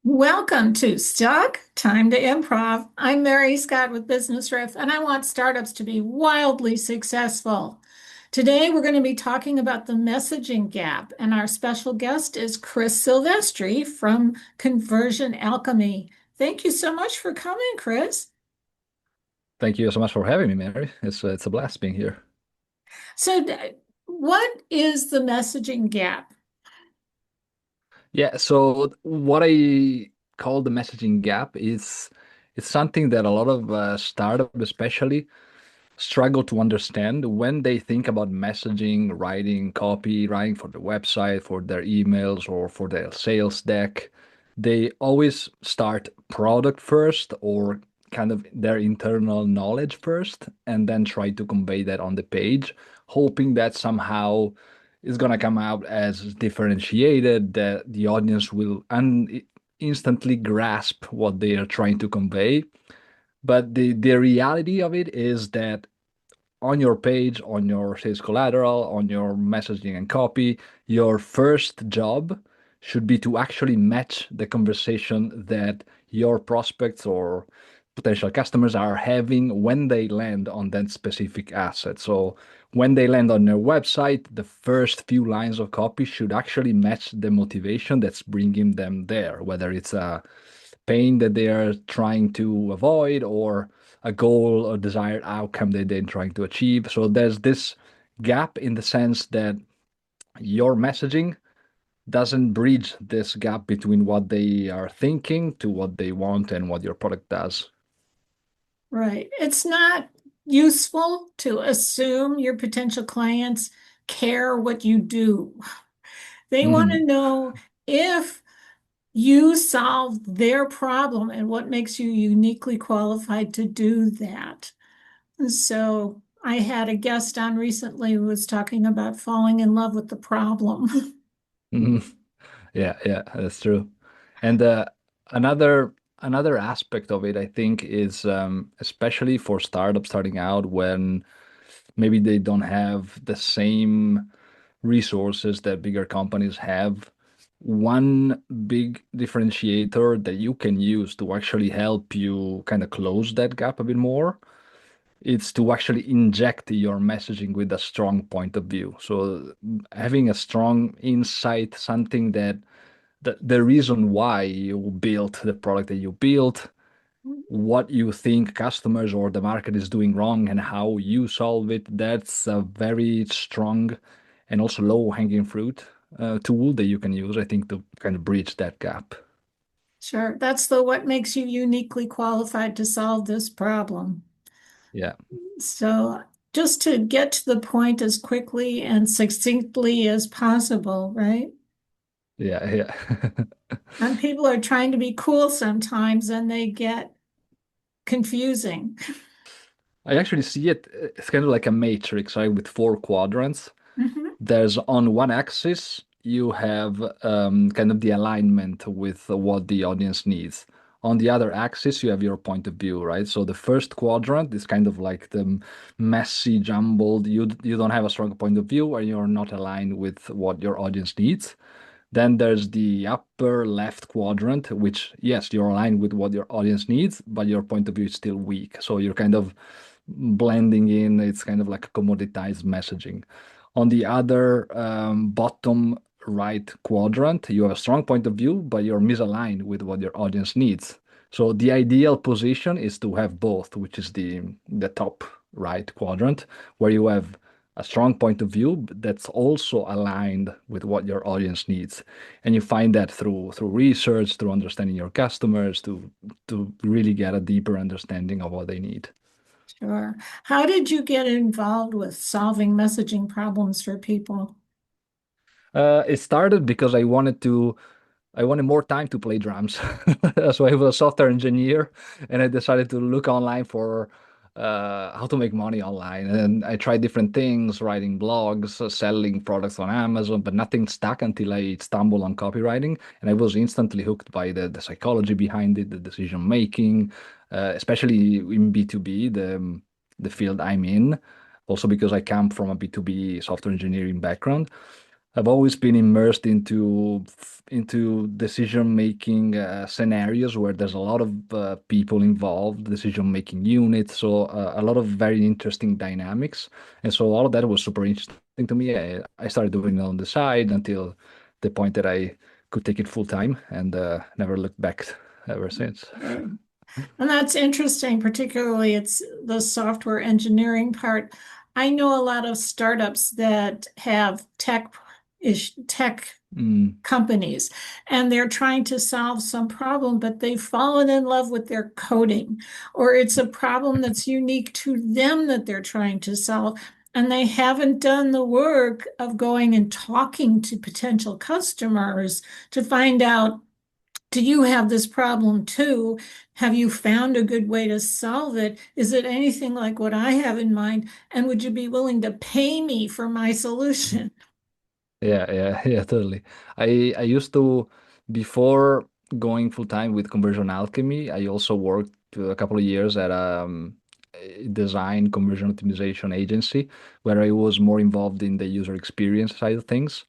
Welcome to Stuck Time to Improv. I'm Mary Scott with Business Riff, and I want startups to be wildly successful. Today, we're going to be talking about the messaging gap, and our special guest is Chris Silvestri from Conversion Alchemy. Thank you so much for coming, Chris. Thank you so much for having me, Mary. It's a blast being here. So, what is the messaging gap? Yeah, so what I call the messaging gap is it's something that a lot of startups especially struggle to understand when they think about messaging, writing, copy, writing for the website, for their emails, or for their sales deck. They always start product first or kind of their internal knowledge first, and then try to convey that on the page, hoping that somehow it's gonna come out as differentiated, that the audience will instantly grasp what they are trying to convey. But the reality of it is that on your page, on your sales collateral, on your messaging and copy, your first job should be to actually match the conversation that your prospects or potential customers are having when they land on that specific asset. So when they land on your website, the first few lines of copy should actually match the motivation that's bringing them there, whether it's a pain that they are trying to avoid or a goal or desired outcome that they're trying to achieve. So there's this gap in the sense that your messaging doesn't bridge this gap between what they are thinking to what they want and what your product does. Right. It's not useful to assume your potential clients care what you do. They want to Mhm. know if you solve their problem and what makes you uniquely qualified to do that. So I had a guest on recently who was talking about falling in love with the problem. Mhm. Yeah, yeah, that's true. And another aspect of it, I think, is especially for startups starting out when maybe they don't have the same resources that bigger companies have. One big differentiator that you can use to actually help you kind of close that gap a bit more is to actually inject your messaging with a strong point of view. So having a strong insight, something that the reason why you built the product that you built, what you think customers or the market is doing wrong and how you solve it, that's a very strong and also low-hanging fruit tool that you can use, I think, to kind of bridge that gap. Sure, that's the what makes you uniquely qualified to solve this problem. Yeah, So just to get to the point as quickly and succinctly as possible, right? yeah, yeah. And people are trying to be cool sometimes and they get confusing. I actually see it, it's kind of like a matrix, right, with four quadrants. Mhm. There's on one axis, you have kind of the alignment with what the audience needs. On the other axis, you have your point of view, right? So the first quadrant is kind of like the messy, jumbled. You don't have a strong point of view, or you're not aligned with what your audience needs. Then there's the upper left quadrant, which, yes, you're aligned with what your audience needs, but your point of view is still weak. So you're kind of blending in. It's kind of like commoditized messaging. On the other bottom right quadrant, you have a strong point of view, but you're misaligned with what your audience needs. So the ideal position is to have both, which is the top right quadrant, where you have a strong point of view that's also aligned with what your audience needs. And you find that through research, through understanding your customers, to really get a deeper understanding of what they need. Sure. How did you get involved with solving messaging problems for people? It started because I wanted more time to play drums. So I was a software engineer, and I decided to look online for how to make money online. And I tried different things, writing blogs, selling products on Amazon, but nothing stuck until I stumbled on copywriting. And I was instantly hooked by the psychology behind it, the decision making, especially in B2B, the field I'm in. Also because I come from a B2B software engineering background. I've always been immersed into decision-making scenarios where there's a lot of people involved, decision-making units, so a lot of very interesting dynamics. And so all of that was super interesting to me. I started doing it on the side until the point that I could take it full time and never looked back ever since. Okay. And that's interesting, particularly it's the software engineering part. I know a lot of startups that have tech Mm, companies, and they're trying to solve some problem, but they've fallen in love with their coding, or it's a problem that's unique to them that they're trying to solve. And they haven't done the work of going and talking to potential customers to find out, do you have this problem too? Have you found a good way to solve it? Is it anything like what I have in mind? And would you be willing to pay me for my solution? yeah, yeah, yeah, totally. I used to before going full time with Conversion Alchemy, I also worked a couple of years at a design conversion optimization agency where I was more involved in the user experience side of things.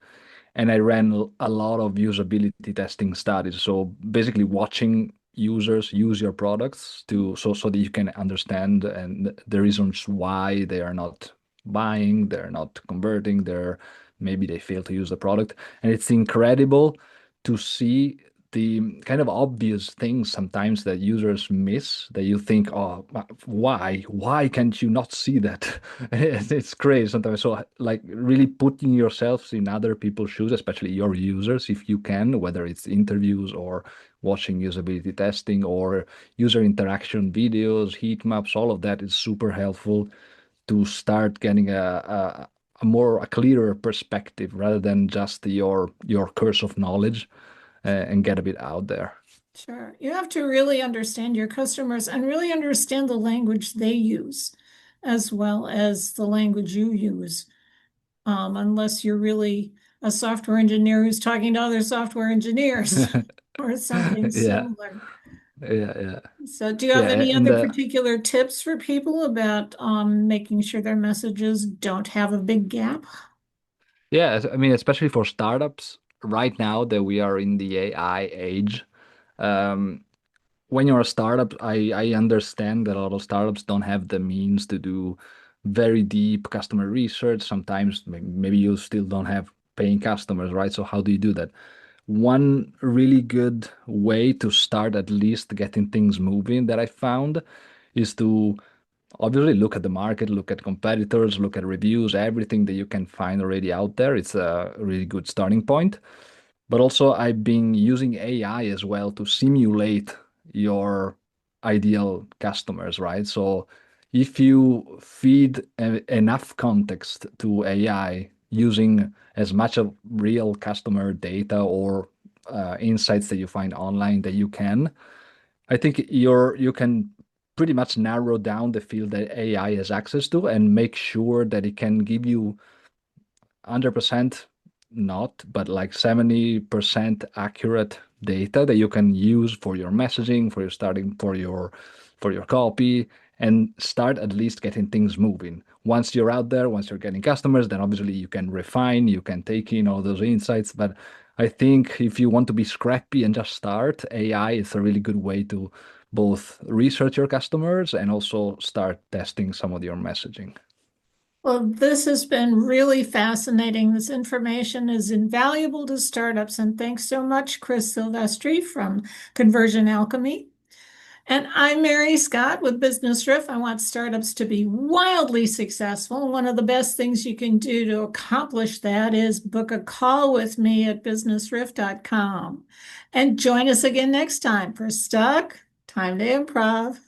And I ran a lot of usability testing studies. So basically watching users use your products to so that you can understand and the reasons why they are not buying, they're not converting, they're maybe they fail to use the product. And it's incredible to see the kind of obvious things sometimes that users miss that you think, oh, why can't you not see that? It's crazy sometimes. So like really putting yourselves in other people's shoes, especially your users, if you can, whether it's interviews or watching usability testing or user interaction videos, heat maps, all of that is super helpful to start getting a clearer perspective rather than just your curse of knowledge and get a bit out there. Sure. You have to really understand your customers and really understand the language they use as well as the language you use. Unless you're really a software engineer who's talking to other software engineers or something Yeah, similar. yeah, yeah, So, do you have yeah. any And other particular tips for people about making sure their messages don't have a big gap? yeah, I mean, especially for startups, right now that we are in the AI age, um, when you're a startup, I understand that a lot of startups don't have the means to do very deep customer research. Sometimes maybe you still don't have paying customers, right? So how do you do that? One really good way to start at least getting things moving that I found is to obviously look at the market, look at competitors, look at reviews, everything that you can find already out there. It's a really good starting point. But also, I've been using AI as well to simulate your ideal customers, right? So if you feed enough context to AI using as much of real customer data or insights that you find online that you can, I think you can pretty much narrow down the field that AI has access to and make sure that it can give you 100% not, but like 70% accurate data that you can use for your messaging, for your starting, for your copy, and start at least getting things moving. Once you're out there, once you're getting customers, then obviously you can refine, you can take in all those insights. But I think if you want to be scrappy and just start, AI is a really good way to both research your customers and also start testing some of your messaging. Well, this has been really fascinating. This information is invaluable to startups. And thanks so much, Chris Silvestri from Conversion Alchemy. And I'm Mary Scott with Business Riff. I want startups to be wildly successful. One of the best things you can do to accomplish that is book a call with me at businessriff.com. And join us again next time for Stuck, Time to Improv.